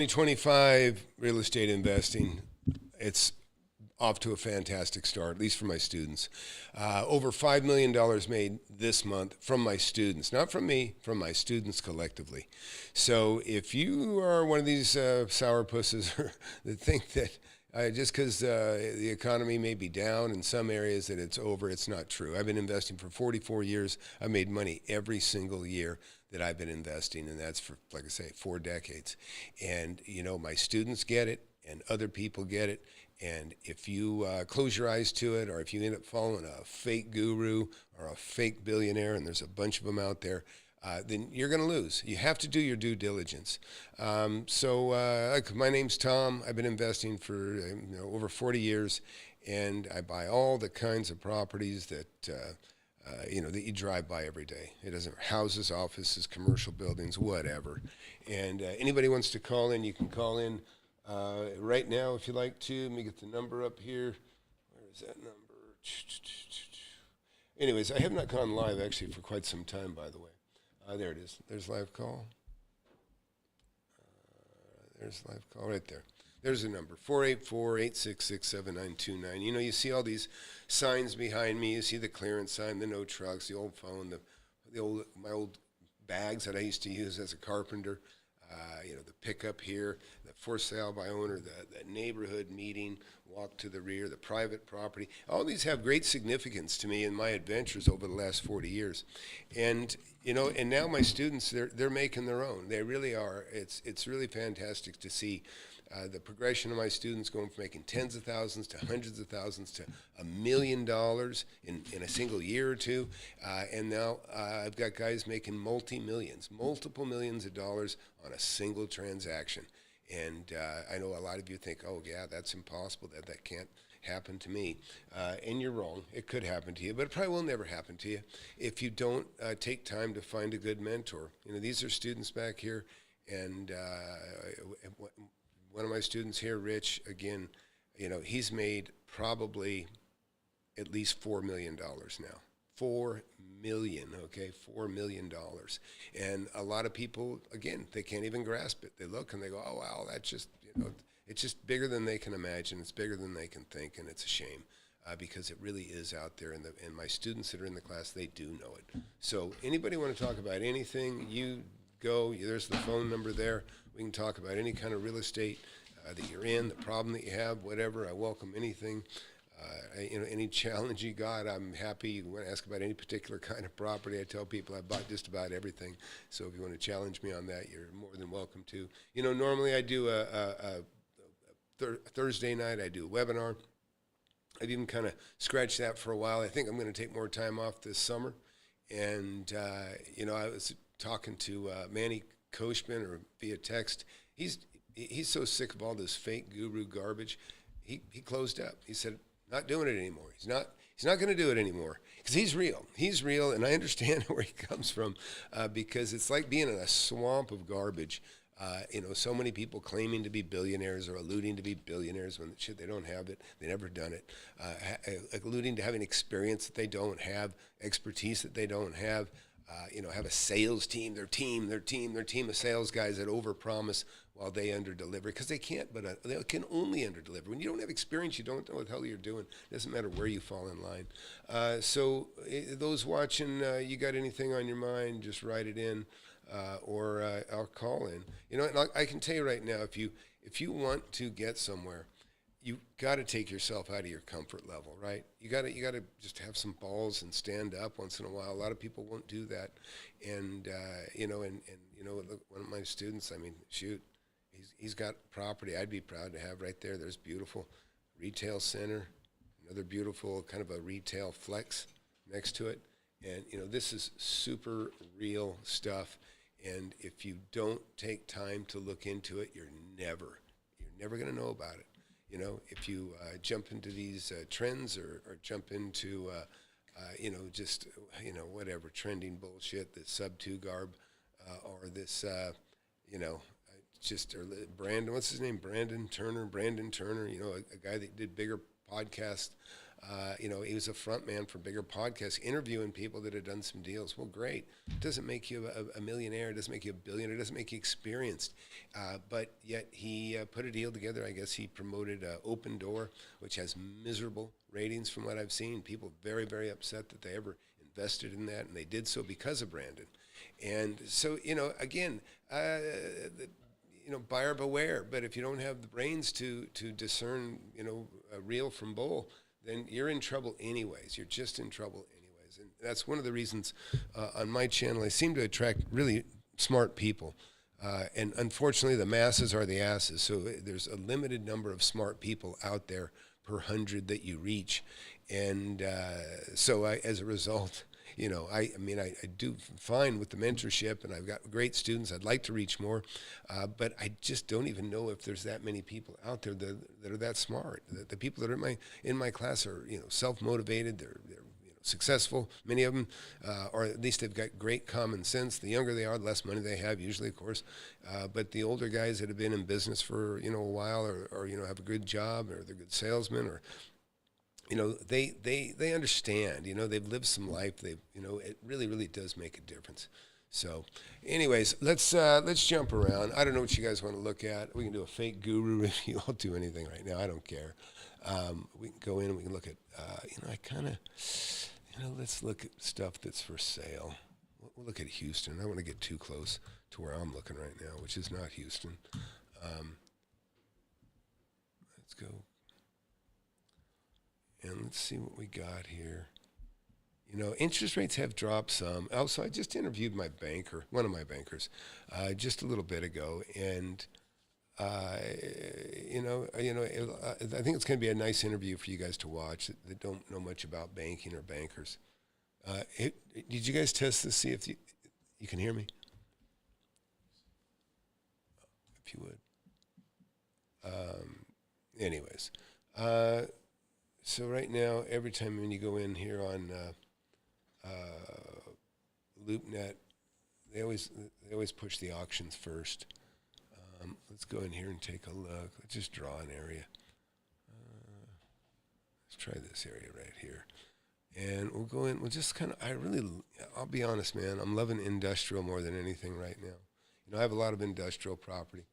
2025 real estate investing, it's off to a fantastic start, at least for my students. Over $5 million made this month from my students, not from me, from my students collectively. So if you are one of these sourpusses that think that just because the economy may be down in some areas that it's over, it's not true. I've been investing for 44 years. I've made money every single year that I've been investing, and that's for, like I say, 4 decades. And, my students get it, and other people get it. And if you close your eyes to it, or if you end up following a fake guru or a fake billionaire, and there's a bunch of them out there, then you're going to lose. You have to do your due diligence. Like my name's Tom. I've been investing for over 40 years, and I buy all the kinds of properties that that you drive by every day. It doesn't houses, offices, commercial buildings, whatever. And anybody wants to call in, you can call in right now if you like to. Let me get the number up here. Where is that number? Anyways, I have not gone live actually for quite some time, by the way. There it is. There's live call. There's live call right there. There's a number, 484-866-7929. You see all these signs behind me. You see the clearance sign, the no trucks, the old phone, my old bags that I used to use as a carpenter. The pickup here, the for sale by owner, the neighborhood meeting, walk to the rear, the private property. All these have great significance to me in my adventures over the last 40 years. And now my students, they're making their own. They really are. It's really fantastic to see the progression of my students going from making tens of thousands to hundreds of thousands to $1 million in a single year or two. And now I've got guys making multiple millions of dollars on a single transaction. And I know a lot of you think, oh, yeah, that's impossible, that can't happen to me. And you're wrong. It could happen to you, but it probably will never happen to you if you don't take time to find a good mentor. These are students back here, and one of my students here, Rich, again, he's made probably at least $4 million now. $4 million, okay, $4 million. And a lot of people, again, they can't even grasp it. They look and they go, oh, wow, that's just, it's just bigger than they can imagine. It's bigger than they can think, and it's a shame because it really is out there. And my students that are in the class, they do know it. So anybody want to talk about anything, you go. There's the phone number there. We can talk about any kind of real estate that you're in, the problem that you have, whatever. I welcome anything. Any challenge you got, I'm happy. You want to ask about any particular kind of property, I tell people I bought just about everything. So if you want to challenge me on that, you're more than welcome to. Normally I do a Thursday night, I do a webinar. I've even kind of scratched that for a while. I think I'm going to take more time off this summer. And, I was talking to Manny Koshman or via text. He's so sick of all this fake guru garbage. He closed up. He said, not doing it anymore. He's not going to do it anymore because he's real. He's real, and I understand where he comes from because it's like being in a swamp of garbage. So many people claiming to be billionaires or alluding to be billionaires when shit, they don't have it. They never done it. Alluding to having experience that they don't have, expertise that they don't have. Have a sales team, their team of sales guys that overpromise while they underdeliver because they can't, but they can only underdeliver. When you don't have experience, you don't know what the hell you're doing. It doesn't matter where you fall in line. Those watching, you got anything on your mind, just write it in or I'll call in. And I can tell you right now, if you want to get somewhere, you got to take yourself out of your comfort level, right? You got to just have some balls and stand up once in a while. A lot of people won't do that, and look, one of my students, I mean, shoot, he's got property I'd be proud to have right there. There's beautiful retail center, another beautiful kind of a retail flex next to it, and this is super real stuff. And if you don't take time to look into it, you're never going to know about it. If you jump into these trends or jump into, whatever trending bullshit, the sub-2 garb, or this, or Brandon, what's his name? Brandon Turner, a guy that did bigger podcasts He was a front man for bigger podcasts, interviewing people that had done some deals. Well, great. It doesn't make you a millionaire. It doesn't make you a billionaire. It doesn't make you experienced. But yet he put a deal together. I guess he promoted Open Door, which has miserable ratings from what I've seen. People very, very upset that they ever invested in that, and they did so because of Brandon. And so, again, buyer beware. But if you don't have the brains to discern, real from bull, then you're in trouble anyways. You're just in trouble anyways. And that's one of the reasons on my channel I seem to attract really smart people. And unfortunately, the masses are the asses. So there's a limited number of smart people out there per 100 that you reach. And so as a result, I do fine with the mentorship, and I've got great students. I'd like to reach more, but I just don't even know if there's that many people out there that are that smart. The people that are in my class are self-motivated. They're successful. Many of them, or at least they've got great common sense. The younger they are, the less money they have, usually, of course. But the older guys that have been in business for a while, or have a good job, or they're good salesmen, or they understand, they've lived some life. It really, really does make a difference. So anyways, let's jump around. I don't know what you guys want to look at. We can do a fake guru review. I'll do anything right now. I don't care. We can go in and we can look at, let's look at stuff that's for sale. We'll look at Houston. I don't want to get too close to where I'm looking right now, which is not Houston. Let's go. And let's see what we got here. Interest rates have dropped some. Also, I just interviewed my banker, one of my bankers, just a little bit ago, and I think it's going to be a nice interview for you guys to watch that don't know much about banking or bankers. Did you guys test this? See if you can hear me? If you would. Anyways. So right now, every time when you go in here on LoopNet, they always push the auctions first. Let's go in here and take a look. Let's just draw an area. Let's try this area right here. And we'll go in, we'll just kind of, I'll be honest, man, I'm loving industrial more than anything right now. I have a lot of industrial property.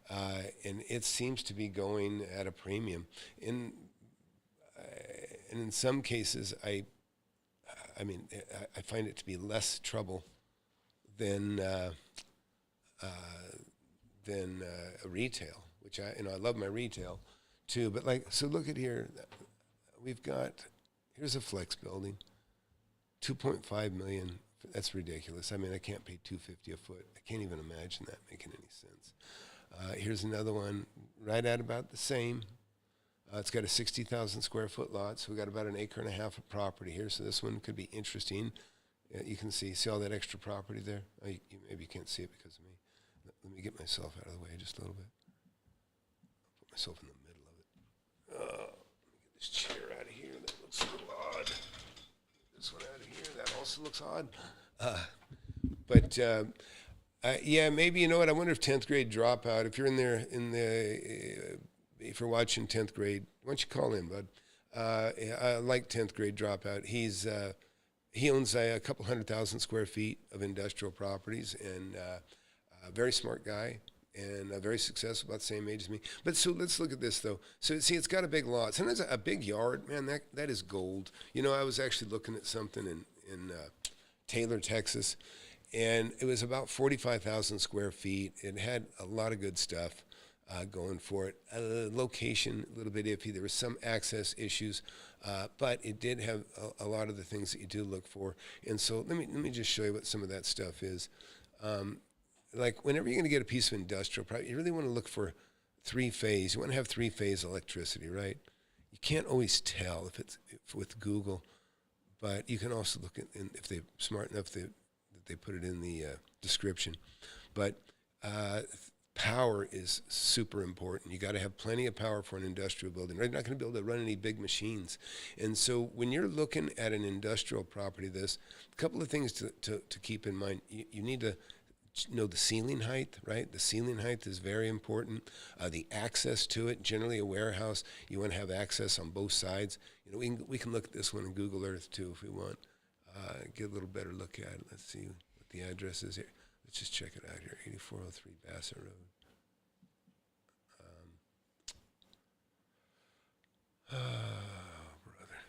And it seems to be going at a premium. And in some cases, I find it to be less trouble than retail, which I love my retail too. But so look at here, here's a flex building, 2.5 million. That's ridiculous. I can't pay $250 a foot. I can't even imagine that making any sense. Here's another one right at about the same. It's got a 60,000 square foot lot, so we got about 1.5 acres of property here. So this one could be interesting. You can see all that extra property there. Maybe you can't see it because of me. Let me get myself out of the way just a little bit. I'll put myself in the middle of it. Let me get this chair out of here. That looks a little odd. This one out of here. That also looks odd. Yeah, maybe, I wonder if 10th grade dropout, if you're in there if you're watching 10th grade, why don't you call in, bud? I like 10th grade dropout. He owns a couple 100,000 square feet of industrial properties, and a very smart guy, and very successful, about the same age as me. But so let's look at this, though. So see, it's got a big lot. Sometimes a big yard, man, that is gold. I was actually looking at something in Taylor, Texas, and it was about 45,000 square feet. It had a lot of good stuff going for it. Location, a little bit iffy. There was some access issues, but it did have a lot of the things that you do look for. And so let me just show you what some of that stuff is. Whenever you're going to get a piece of industrial property, you really want to look for three-phase. You want to have three-phase electricity, right? You can't always tell if with Google, but you can also look at if they're smart enough that they put it in the description. But power is super important. You got to have plenty of power for an industrial building. You're not going to be able to run any big machines. And so when you're looking at an industrial property, a couple of things to keep in mind. You need to know the ceiling height, right? The ceiling height is very important. The access to it, generally a warehouse, you want to have access on both sides. You know, we can look at this one in Google Earth too if we want. Get a little better look at it. Let's see what the address is here. Let's just check it out here. 8403 Bassett Road. Brother.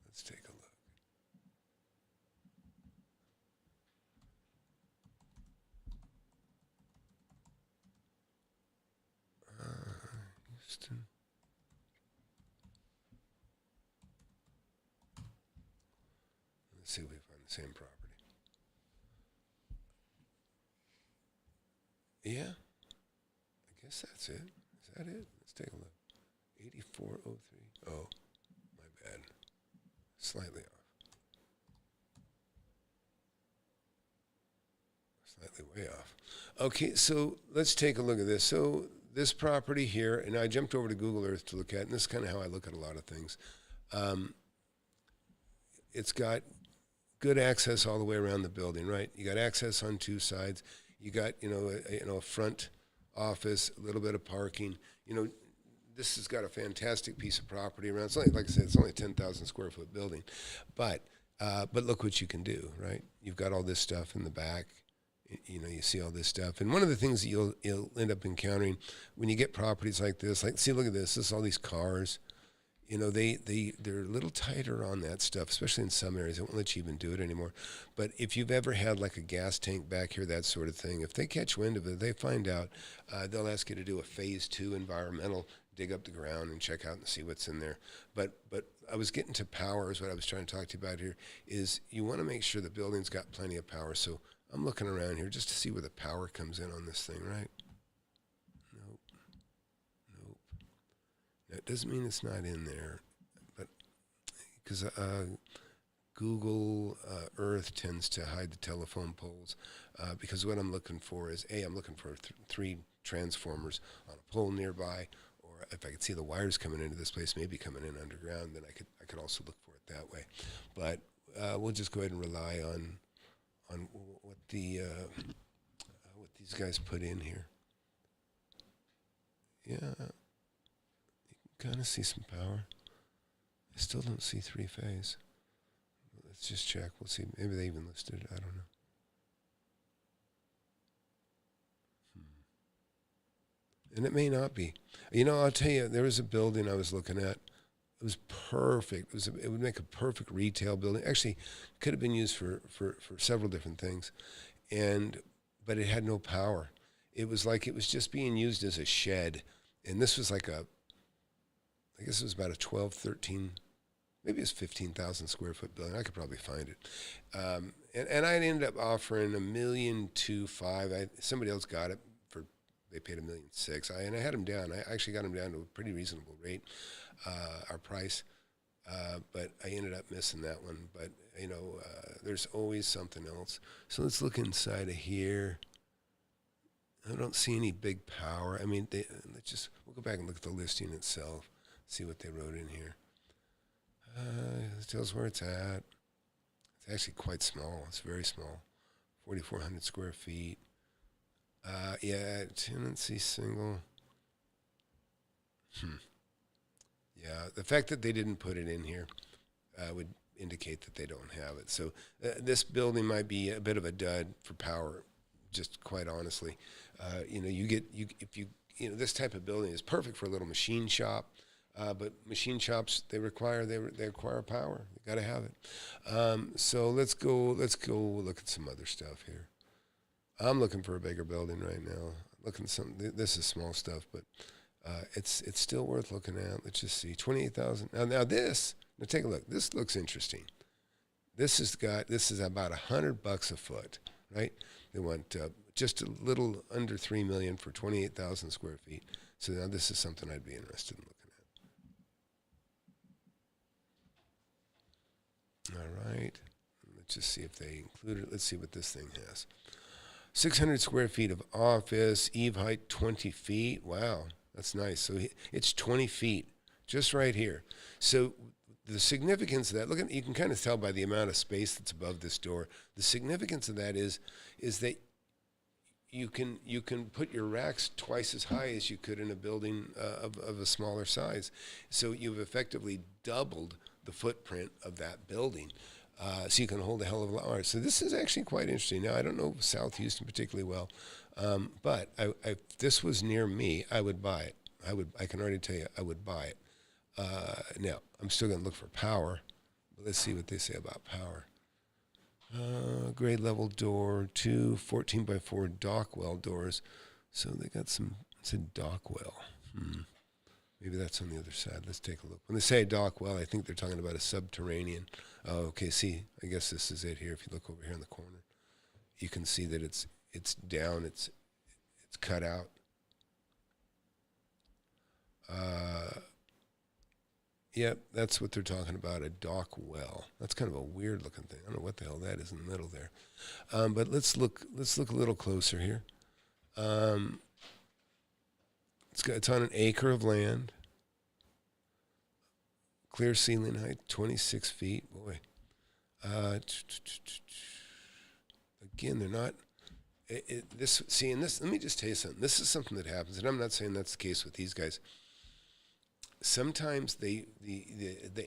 Let's take a look. Houston. Let's see if we find the same property. Yeah, I guess that's it. Is that it? Let's take a look. 8403. Oh, my bad. Slightly off. Slightly way off. Okay, so let's take a look at this. So this property here, and I jumped over to Google Earth to look at it, and this is kind of how I look at a lot of things. It's got good access all the way around the building, right? You got access on two sides. You got, a front office, a little bit of parking. This has got a fantastic piece of property around. It's only, like I said, it's only a 10,000 square foot building, but look what you can do, right? You've got all this stuff in the back. You see all this stuff, and one of the things that you'll end up encountering when you get properties like this, see, look at this. This is all these cars. They're a little tighter on that stuff, especially in some areas. They won't let you even do it anymore. But if you've ever had like a gas tank back here, that sort of thing, if they catch wind of it, they find out, they'll ask you to do a phase 2 environmental, dig up the ground and check out and see what's in there. But I was getting to power is what I was trying to talk to you about here, is you want to make sure the building's got plenty of power. So I'm looking around here just to see where the power comes in on this thing, right? Nope. Now, it doesn't mean it's not in there, but because Google Earth tends to hide the telephone poles, because what I'm looking for is, I'm looking for 3 transformers on a pole nearby, or if I could see the wires coming into this place, maybe coming in underground, then I could also look for it that way. But we'll just go ahead and rely on what what these guys put in here. Yeah, you can kind of see some power. I still don't see 3-phase. Let's just check. We'll see. Maybe they even listed it. I don't know. And it may not be. I'll tell you, there was a building I was looking at. It was perfect. It would make a perfect retail building. Actually, could have been used for several different things, but it had no power. It was like it was just being used as a shed, and this was like I guess it was about a 12, 13, maybe it's 15,000 square foot building. I could probably find it, and I ended up offering $1.25 million. Somebody else got it for, they paid $1.6 million. And I had them down. I actually got them down to a pretty reasonable rate. Our price, but I ended up missing that one. But there's always something else. So let's look inside of here. I don't see any big power. I mean, we'll go back and look at the listing itself, see what they wrote in here. It tells where it's at. It's actually quite small. It's very small, 4,400 square feet. Tenancy single. Yeah, the fact that they didn't put it in here would indicate that they don't have it. So this building might be a bit of a dud for power, just quite honestly. This type of building is perfect for a little machine shop, but machine shops, they require power. You got to have it. So let's go look at some other stuff here. I'm looking for a bigger building right now. This is small stuff, but it's still worth looking at. Let's just see, 28,000. Now take a look. This looks interesting. This is about $100 a foot, right? They want just a little under $3 million for 28,000 square feet. So now this is something I'd be interested in looking at. All right. Let's just see if they include it. Let's see what this thing has. 600 square feet of office, eave height 20 feet. Wow, that's nice. So it's 20 feet, just right here. So the significance of that, you can kind of tell by the amount of space that's above this door. The significance of that is that you can put your racks twice as high as you could in a building of a smaller size. So you've effectively doubled the footprint of that building. So you can hold a hell of a lot more. So this is actually quite interesting. Now, I don't know South Houston particularly well, but if this was near me, I would buy it. I can already tell you, I would buy it. Now, I'm still going to look for power, but let's see what they say about power. Grade level door, 2 14x4 dock well doors. So they got some, it said dock well. Maybe that's on the other side. Let's take a look. When they say dock well, I think they're talking about a subterranean. Oh, okay, see, I guess this is it here. If you look over here in the corner, you can see that it's down, it's cut out. Yep, that's what they're talking about, a dock well. That's kind of a weird looking thing. I don't know what the hell that is in the middle there. But let's look a little closer here. It's on an acre of land. Clear ceiling height, 26 feet. Boy. Again, they're not. Let me just tell you something. This is something that happens, and I'm not saying that's the case with these guys. Sometimes the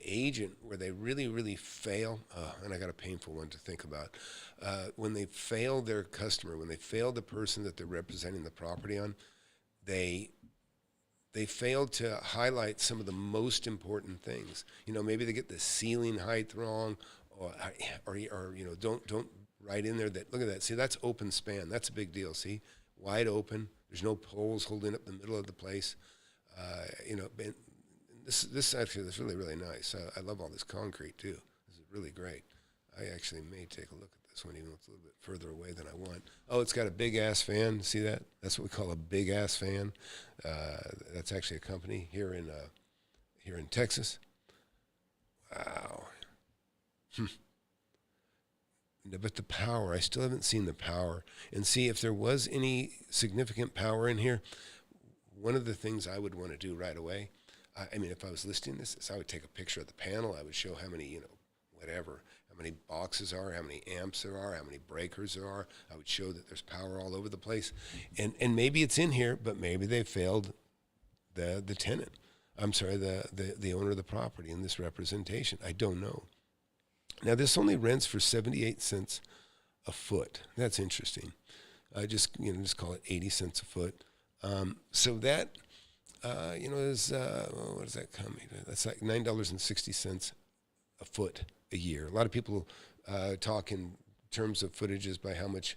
agent, where they really fail, and I got a painful one to think about, when they fail their customer, when they fail the person that they're representing the property on, they failed to highlight some of the most important things. Maybe they get the ceiling height wrong, or don't write in there that, look at that, see, that's open span. That's a big deal, see? Wide open. There's no poles holding up the middle of the place. This actually is really nice. I love all this concrete, too. This is really great. I actually may take a look at this one, even though it's a little bit further away than I want. Oh, it's got a big-ass fan. See that? That's what we call a big-ass fan. That's actually a company here in Texas. Wow. But the power, I still haven't seen the power. And see, if there was any significant power in here, one of the things I would want to do right away, if I was listing this, I would take a picture of the panel. I would show how many, how many boxes are, how many amps there are, how many breakers there are. I would show that there's power all over the place. And maybe it's in here, but maybe they failed the tenant. I'm sorry, the owner of the property in this representation. I don't know. Now, this only rents for 78 cents a foot. That's interesting. Just call it 80 cents a foot. So that, is, what does that come to? That's like $9.60 a foot a year. A lot of people talk in terms of footages by how much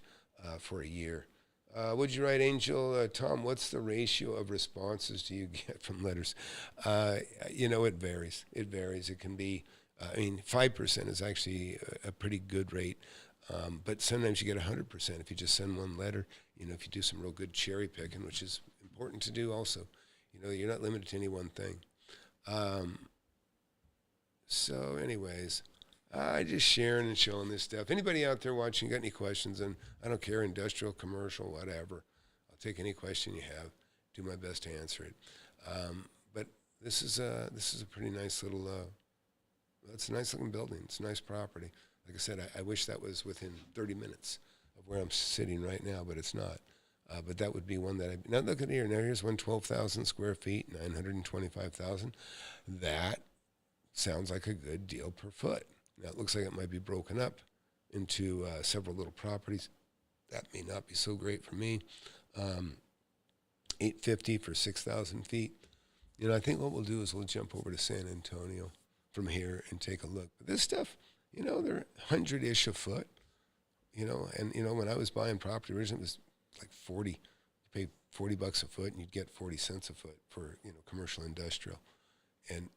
for a year. Would you write, Angel? Tom, what's the ratio of responses do you get from letters? It varies. It varies. It can be, 5% is actually a pretty good rate. But sometimes you get 100% if you just send one letter. If you do some real good cherry picking, which is important to do also. You're not limited to any one thing. So anyways, I just sharing and showing this stuff. Anybody out there watching, got any questions? And I don't care, industrial, commercial, whatever. I'll take any question you have, do my best to answer it. But this is a pretty nice little, it's a nice looking building. It's a nice property. Like I said, I wish that was within 30 minutes of where I'm sitting right now, but it's not. But that would be one that now look at here. Now here's 12,000 square feet, 925,000. That sounds like a good deal per foot. Now it looks like it might be broken up into several little properties. That may not be so great for me. $850 for 6,000 feet. I think what we'll do is we'll jump over to San Antonio from here and take a look. But this stuff, they're 100-ish a foot. And when I was buying property originally, it was like 40. You pay $40 a foot, and you'd get 40 cents a foot for commercial industrial. And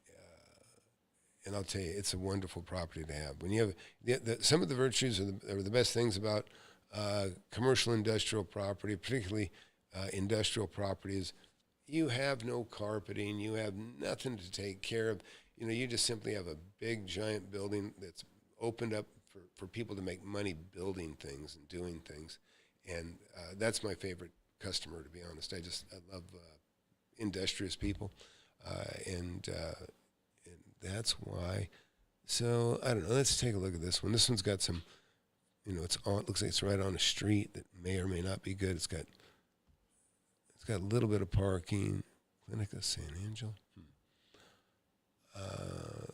I'll tell you, it's a wonderful property to have. When you have some of the virtues are the best things about commercial industrial property, particularly industrial property, is you have no carpeting, you have nothing to take care of. You just simply have a big giant building that's opened up for people to make money building things and doing things. And that's my favorite customer, to be honest. I love industrious people. And that's why. So, I don't know. Let's take a look at this one. This one's got some it's on. It looks like it's right on a street that may or may not be good. It's got a little bit of parking. Clinic of San Angel.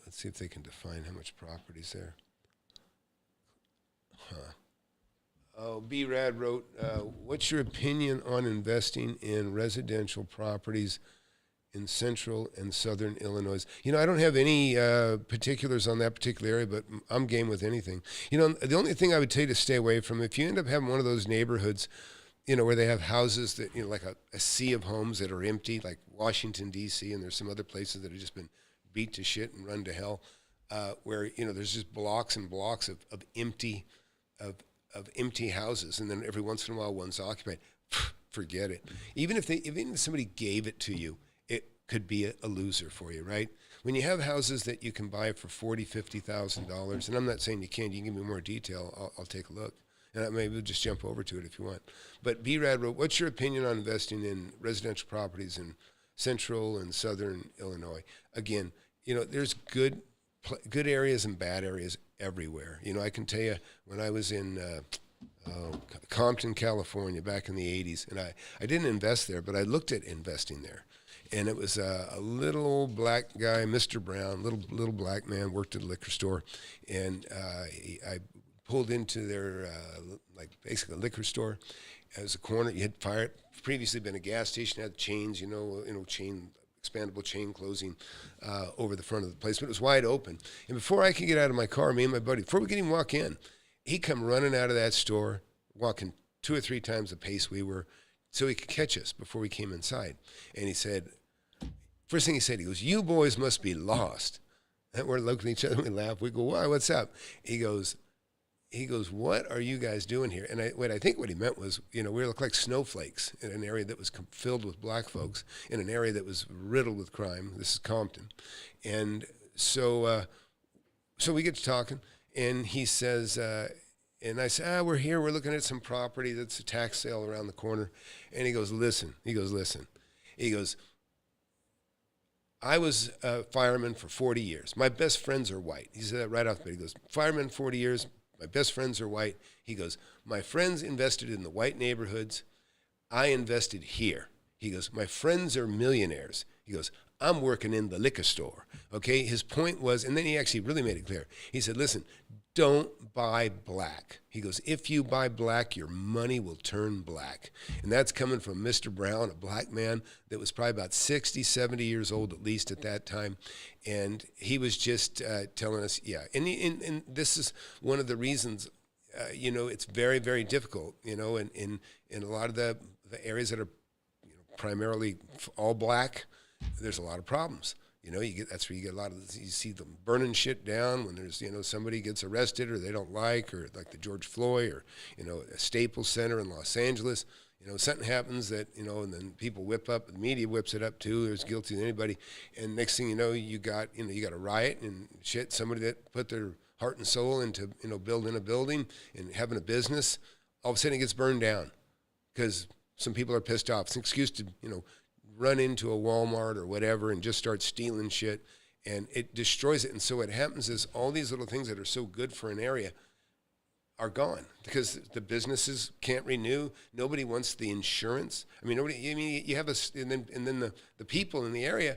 Let's see if they can define how much property's there. Oh, B-Rad wrote, what's your opinion on investing in residential properties in central and southern Illinois? I don't have any particulars on that particular area, but I'm game with anything. The only thing I would tell you to stay away from, if you end up having one of those neighborhoods, where they have houses that, like a sea of homes that are empty, like Washington, D.C., and there's some other places that have just been beat to shit and run to hell, where, there's just blocks and blocks of empty houses, and then every once in a while one's occupied. Forget it. Even if somebody gave it to you, it could be a loser for you, right? When you have houses that you can buy for $40,000-$50,000, and I'm not saying you can't, you can give me more detail, I'll take a look. And maybe we'll just jump over to it if you want. But B-Rad wrote, what's your opinion on investing in residential properties in central and southern Illinois? Again, there's good areas and bad areas everywhere. I can tell you when I was in Compton, California back in the 80s, and I didn't invest there, but I looked at investing there. And it was a little old black guy, Mr. Brown, little black man, worked at a liquor store. And I pulled into their, basically a liquor store. It was a corner. You had previously been a gas station, had chains, expandable chain closing over the front of the place, but it was wide open. And before I could get out of my car, me and my buddy, before we could even walk in, he come running out of that store, walking 2 or 3 times the pace we were, so he could catch us before we came inside. And he said, first thing he said, he goes, "You boys must be lost." And we're looking at each other, and we laugh. We go, "Why? What's up?" He goes, "What are you guys doing here?" And I think what he meant was, we look like snowflakes in an area that was filled with black folks, in an area that was riddled with crime. This is Compton. And so we get to talking, and he says, and I say, we're here. We're looking at some property that's a tax sale around the corner. And he goes, listen. He goes, "I was a fireman for 40 years. My best friends are white." He said that right off the bat. He goes, "Fireman 40 years. My best friends are white." He goes, "My friends invested in the white neighborhoods. I invested here." He goes, "My friends are millionaires." He goes, "I'm working in the liquor store." Okay, his point was, and then he actually really made it clear. He said, "Listen, don't buy black." He goes, "If you buy black, your money will turn black." And that's coming from Mr. Brown, a black man that was probably about 60, 70 years old at least at that time. And he was just telling us, yeah. And this is one of the reasons, it's very, very difficult, in a lot of the areas that are primarily all black, there's a lot of problems. That's where you get a lot of you see them burning shit down when there's, somebody gets arrested or they don't like, or like the George Floyd or, a Staples Center in Los Angeles, something happens that, and then people whip up, the media whips it up too, there's guilty to anybody. And next thing you know, you got a riot and shit, somebody that put their heart and soul into, building a building and having a business, all of a sudden it gets burned down because some people are pissed off. It's an excuse to, run into a Walmart or whatever and just start stealing shit, and it destroys it. And so what happens is all these little things that are so good for an area are gone because the businesses can't renew. Nobody wants the insurance. You have and then the people in the area,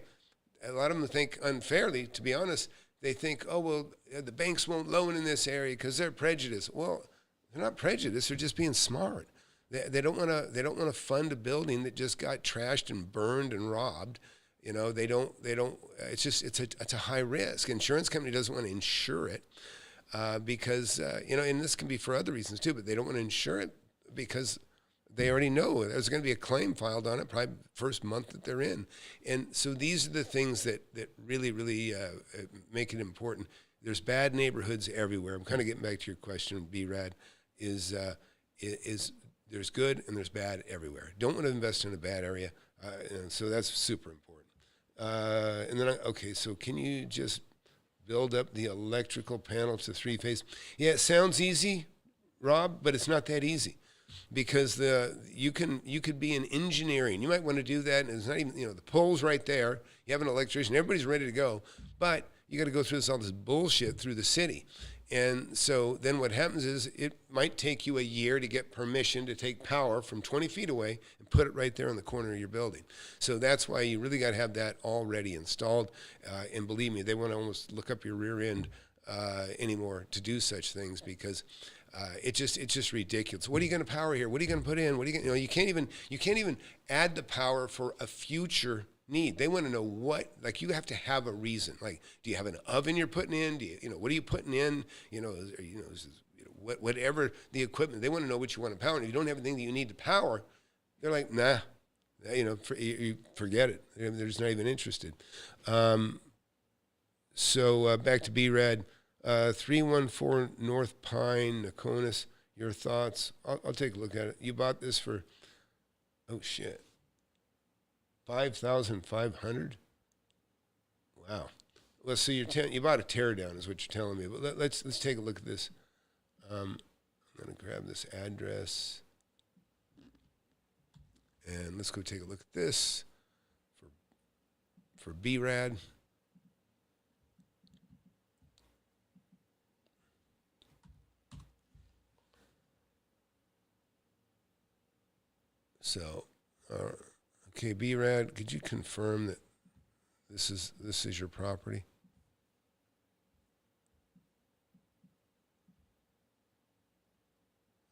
a lot of them think unfairly, to be honest, they think, oh, well, the banks won't loan in this area because they're prejudiced. Well, they're not prejudiced, they're just being smart. They don't want to fund a building that just got trashed and burned and robbed. They don't. It's a high risk. Insurance company doesn't want to insure it because and this can be for other reasons too. But they don't want to insure it because they already know there's going to be a claim filed on it probably first month that they're in. And so these are the things that really make it important. There's bad neighborhoods everywhere. I'm kind of getting back to your question, B-Rad, is there's good and there's bad everywhere. Don't want to invest in a bad area, and so that's super important. And then, so can you just build up the electrical panel to 3-phase? Yeah, it sounds easy, Rob, but it's not that easy because you could be in engineering. You might want to do that, and it's not even, the pole's right there. You have an electrician, everybody's ready to go, but you got to go through all this bullshit through the city. And so then what happens is it might take you a year to get permission to take power from 20 feet away and put it right there in the corner of your building. So that's why you really got to have that already installed. And believe me, they want to almost look up your rear end anymore to do such things, because it's just ridiculous. What are you going to power here? What are you going to put in? What are you can't even add the power for a future need. They want to know what, like, you have to have a reason. Like, do you have an oven you're putting in? Do you, what are you putting in? Whatever the equipment, they want to know what you want to power. And if you don't have anything that you need to power, they're like, nah, you forget it. They're just not even interested. So back to B-Rad, 314 North Pine, Nokonis. Your thoughts? I'll take a look at it. You bought this for, oh shit, 5,500. Wow. Let's see. You bought a tear down, is what you're telling me. But let's take a look at this. I'm gonna grab this address, and let's go take a look at this for B-Rad. So, okay, B-Rad, could you confirm that this is your property?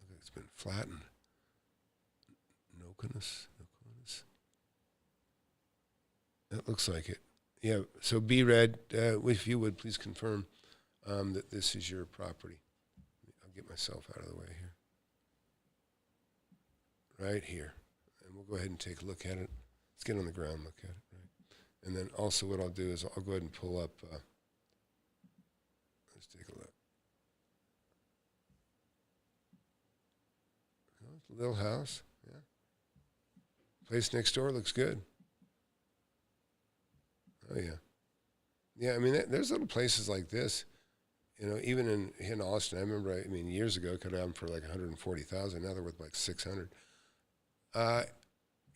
Okay, it's been flattened. Nokonis. That looks like it. Yeah. So B-Rad, if you would please confirm that this is your property. I'll get myself out of the way here. Right here. And we'll go ahead and take a look at it. Let's get on the ground, look at it, right? And then also what I'll do is I'll go ahead and pull up, let's take a look. Oh, it's a little house, yeah. Place next door looks good. Oh, yeah. Yeah, I mean, there's little places like this, even in Austin. I remember, years ago, could have them for like 140,000. Now they're worth like 600.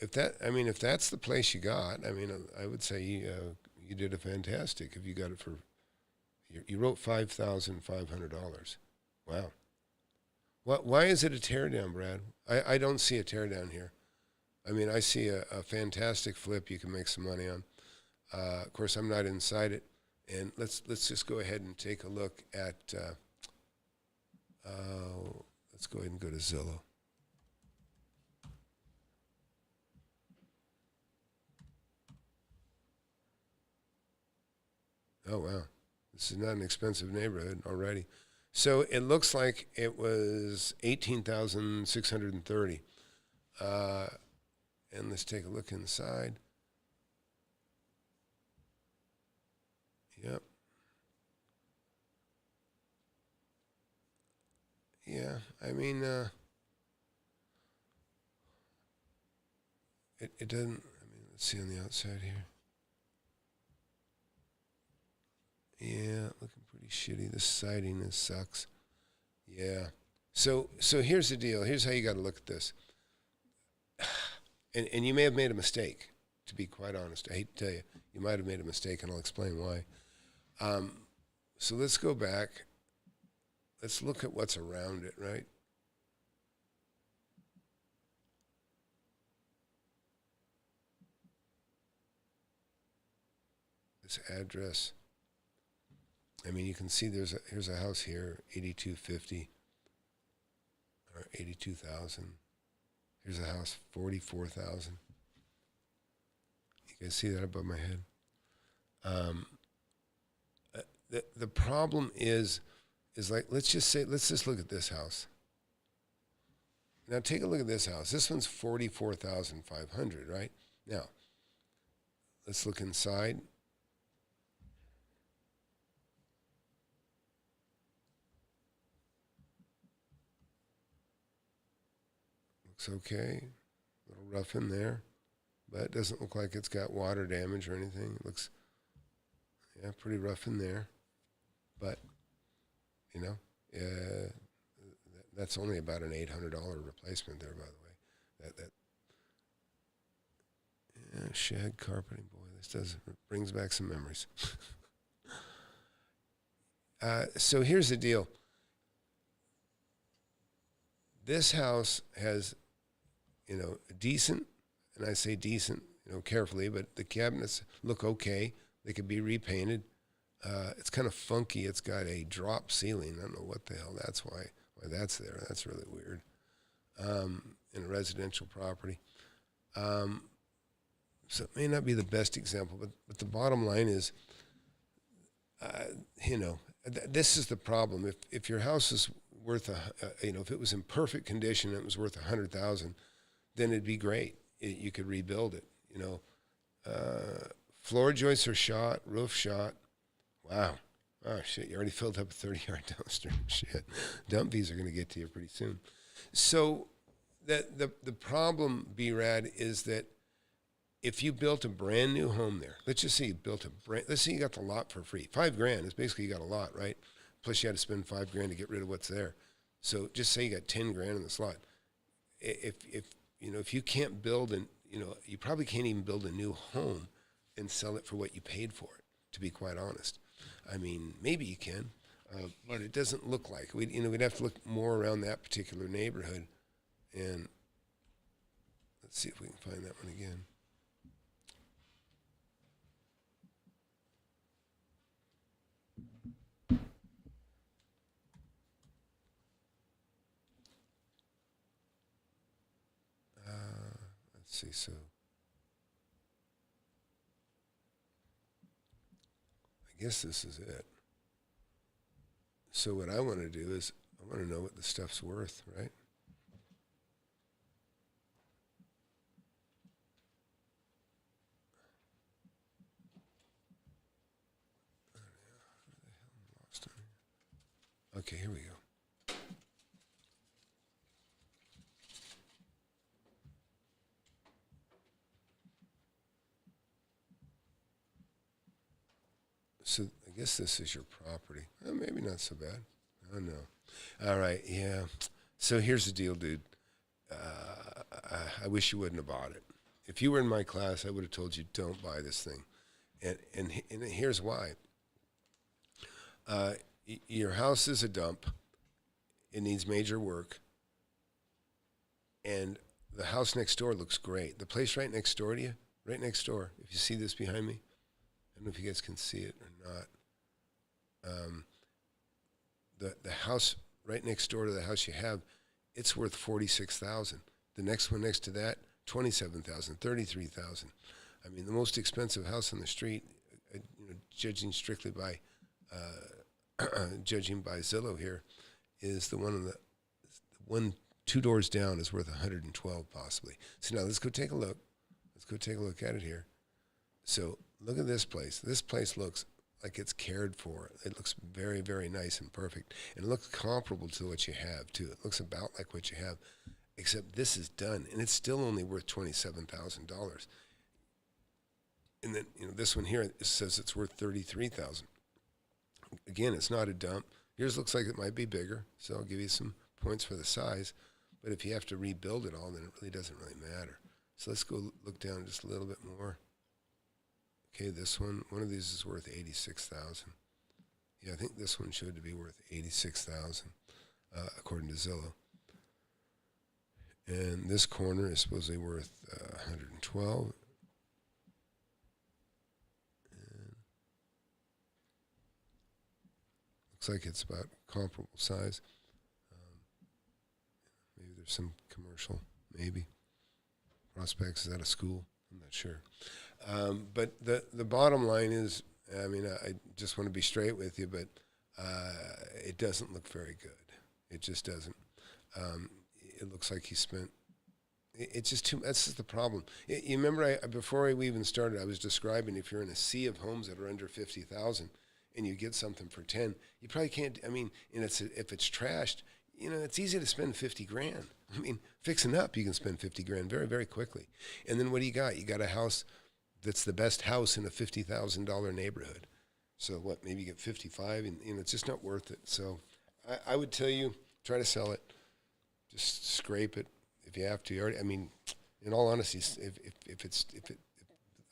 If that's the place you got, I would say you did a fantastic. If you got it for, you wrote $5,500. Wow. Why is it a teardown, Brad? I don't see a teardown here. I see a fantastic flip you can make some money on. Of course, I'm not inside it, and let's just go ahead and take a look at. Let's go ahead and go to Zillow. Oh, wow. This is not an expensive neighborhood already. So it looks like it was 18,630. And let's take a look inside. Yep. Yeah, it doesn't, let's see on the outside here. Yeah, looking pretty shitty. The siding sucks. Yeah. So here's the deal. Here's how you got to look at this. And you may have made a mistake, to be quite honest. I hate to tell you. You might have made a mistake, and I'll explain why. So let's go back. Let's look at what's around it, right? This address. You can see here's a house here, 8250 or 82,000. Here's a house, 44,000. You can see that above my head. The problem is like, let's just look at this house. Now take a look at this house. This one's 44,500, right? Now, let's look inside. Looks okay. A little rough in there, but it doesn't look like it's got water damage or anything. It looks, yeah, pretty rough in there. But, that's only about an $800 replacement there, by the way. Yeah, shag carpeting, boy, this brings back some memories. So here's the deal. This house has, decent, and I say decent, carefully, but the cabinets look okay. They could be repainted. It's kind of funky. It's got a drop ceiling. I don't know what the hell that's why that's there. That's really weird. In a residential property. So it may not be the best example, but the bottom line is, this is the problem. If your house is worth if it was in perfect condition and it was worth $100,000, then it'd be great. You could rebuild it. Floor joists are shot, roof shot. Wow. Oh shit! You already filled up a 30-yard dumpster. Shit, dump fees are going to get to you pretty soon. So, the problem, B-Rad, is that if you built a brand new home there, let's just say you built let's say you got the lot for free. $5,000 is basically you got a lot, right? Plus you had to spend $5,000 to get rid of what's there. So just say you got $10,000 in this lot. If you can't build you probably can't even build a new home and sell it for what you paid for it, to be quite honest. I mean, maybe you can, but it doesn't look like it. We'd have to look more around that particular neighborhood, and let's see if we can find that one again. Let's see. So I guess this is it. So what I want to do is I want to know what the stuff's worth, right? Okay, here we go. So I guess this is your property. Maybe not so bad. I don't know. All right, yeah. So here's the deal, dude. I wish you wouldn't have bought it. If you were in my class, I would have told you don't buy this thing. And here's why. Your house is a dump. It needs major work. And the house next door looks great. The place right next door to you, right next door, if you see this behind me, I don't know if you guys can see it or not. The house right next door to the house you have, it's worth $46,000. The next one next to that, $27,000, $33,000. I mean, the most expensive house on the street, judging strictly by judging by Zillow here, is the one 2 doors down is worth 112 possibly. So now let's go take a look. Let's go take a look at it here. So look at this place. This place looks like it's cared for. It looks very, very nice and perfect. And it looks comparable to what you have, too. It looks about like what you have, except this is done, and it's still only worth $27,000. And then, this one here, it says it's worth $33,000. Again, it's not a dump. Yours looks like it might be bigger, so I'll give you some points for the size. But if you have to rebuild it all, then it really doesn't really matter. So let's go look down just a little bit more. Okay, this one of these is worth $86,000. Yeah, I think this one showed to be worth $86,000, according to Zillow. And this corner is supposedly worth 112. And looks like it's about comparable size. Maybe there's some commercial, maybe. Prospects is at a school. I'm not sure. But the bottom line is, I mean, I just want to be straight with you, but it doesn't look very good. It just doesn't. It looks like he spent. It's just too. That's just the problem. You remember, before we even started, I was describing if you're in a sea of homes that are under 50,000, and you get something for 10, you probably can't. I mean, and if it's trashed, it's easy to spend $50,000. I mean, fixing up, you can spend $50,000 very, very quickly. And then what do you got? You got a house that's the best house in a $50,000 neighborhood. So what? Maybe you get 55, and it's just not worth it. So I would tell you, try to sell it. Just scrape it if you have to. I mean, in all honesty, if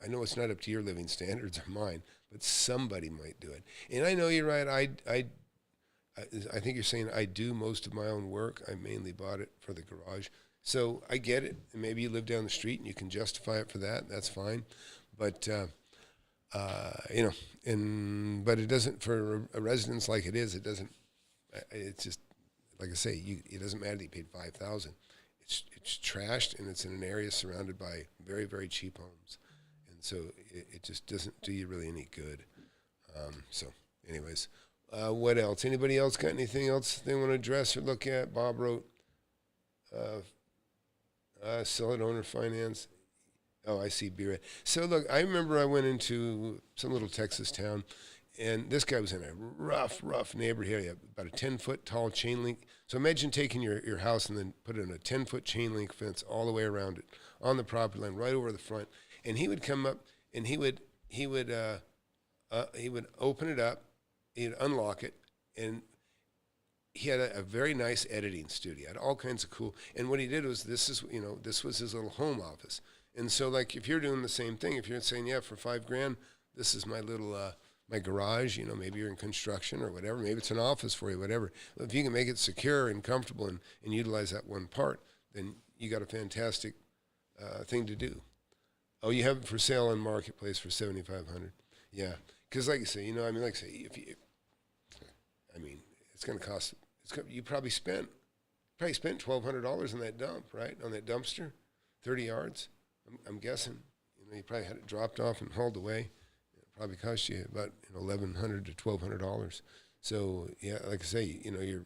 I know it's not up to your living standards or mine, but somebody might do it. And I know you're right. I think you're saying I do most of my own work. I mainly bought it for the garage. So I get it. And maybe you live down the street and you can justify it for that. That's fine. But, you know, but it doesn't, for a residence like it is, it doesn't, it's just, like I say, it doesn't matter that you paid $5,000. It's trashed, and it's in an area surrounded by very, very cheap homes. And so it just doesn't do you really any good. So anyways, what else? Anybody else got anything else they want to address or look at? Bob wrote, sell it owner finance. Oh, I see. Be right. So look, I remember I went into some little Texas town, and this guy was in a rough neighborhood. He had about a 10-foot tall chain link. So imagine taking your house and then put in a 10-foot chain link fence all the way around it on the property line, right over the front. And he would come up and he would open it up, he'd unlock it, and he had a very nice editing studio. Had all kinds of cool. And what he did was this was his little home office. And so, like, if you're doing the same thing, if you're saying, yeah, for $5,000, this is my little my garage. You know, maybe you're in construction or whatever. Maybe it's an office for you, whatever. If you can make it secure and comfortable and utilize that one part, then you got a fantastic thing to do. Oh, you have it for sale on Marketplace for $7,500. Yeah, because like you say, you know, I mean, like I say, it's going to cost. You probably spent $1,200 on that dump, right? On that dumpster, 30 yards. I'm guessing. You know, you probably had it dropped off and hauled away. It probably cost you about $1,100 to $1,200. So yeah, like I say, you know, you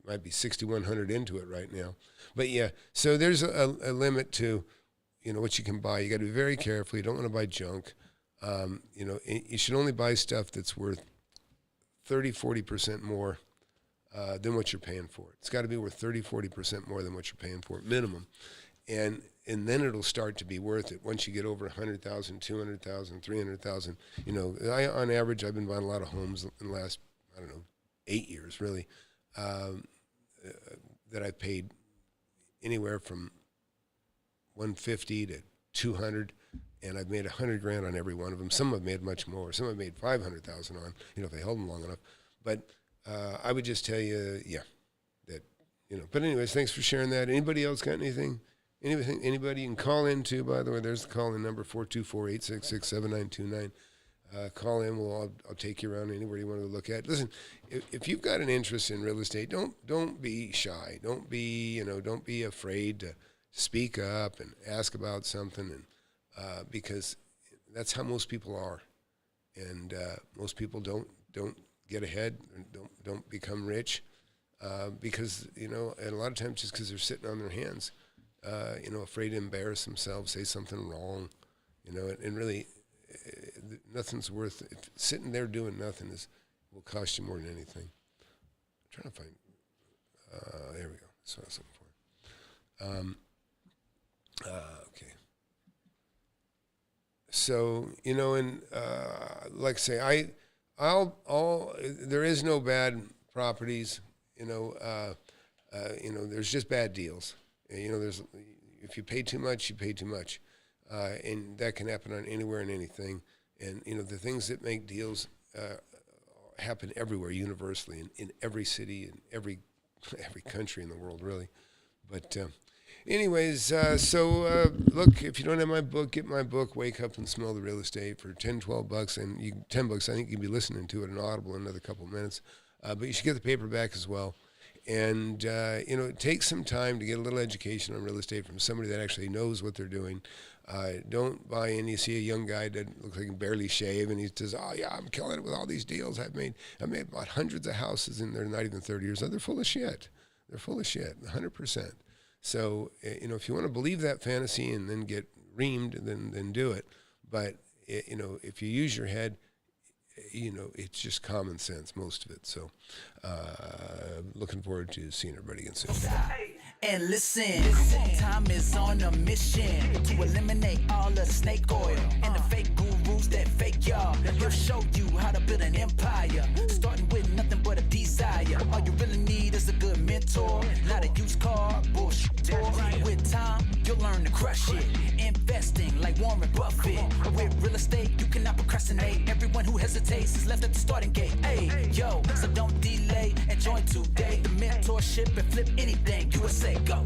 might be $6,100 into it right now. But yeah, so there's a limit to, you know, what you can buy. You got to be very careful. You don't want to buy junk. You know, you should only buy stuff that's worth 30-40% more than what you're paying for. It's got to be worth 30-40% more than what you're paying for, minimum. And then it'll start to be worth it once you get over 100,000, 200,000, 300,000. You know, on average, I've been buying a lot of homes in the last, 8 years, really, that I paid anywhere from 150 to 200, and I've made $100,000 on every one of them. Some have made much more. Some have made 500,000 on, you know, if they held them long enough. But I would just tell you, yeah, that, you know. But anyways, thanks for sharing that. Anybody else got anything? Anybody you can call in to, by the way, there's the call-in number, 424-866-7929. Call in. I'll take you around anywhere you want to look at. Listen, if you've got an interest in real estate, don't be shy. Don't be afraid to speak up and ask about something, and because that's how most people are, and most people don't get ahead and don't become rich because, you know, and a lot of times just because they're sitting on their hands. You know, afraid to embarrass themselves, say something wrong, you know, and really nothing's worth it. Sitting there doing nothing will cost you more than anything. I'm trying to find, there we go. That's what I was looking for. Okay. So, you know, and like I say, there is no bad properties, you know, there's just bad deals. You know, if you pay too much, you pay too much, and that can happen on anywhere and anything. And you know, the things that make deals happen everywhere, universally, in every city, in every country in the world, really. But anyways, so look, if you don't have my book, get my book, Wake Up and Smell the Real Estate, for $10-12, and $10. I think you can be listening to it on Audible in another couple of minutes. But you should get the paperback as well. And, you know, take some time to get a little education on real estate from somebody that actually knows what they're doing. Don't buy in. You see a young guy that looks like he can barely shave, and he says, oh, yeah, I'm killing it with all these deals I've made. I made about hundreds of houses, and they're not even 30 years old. They're full of shit. They're full of shit, 100%. So, you know, if you want to believe that fantasy and then get reamed, then do it. But, you know, if you use your head, you know, it's just common sense, most of it. So, looking forward to seeing everybody again soon. And listen, time is on a mission to eliminate all the snake oil and the fake gurus that fake y'all. He'll show you how to build an empire, starting with nothing but a desire. All you really need is a good mentor, not a used car bullshit. With time, you'll learn to crush it, investing like Warren Buffett. With real estate, you cannot procrastinate. Everyone who hesitates is left at the starting gate. Hey, yo, so don't delay and join today. The mentorship and flip anything. USA, go.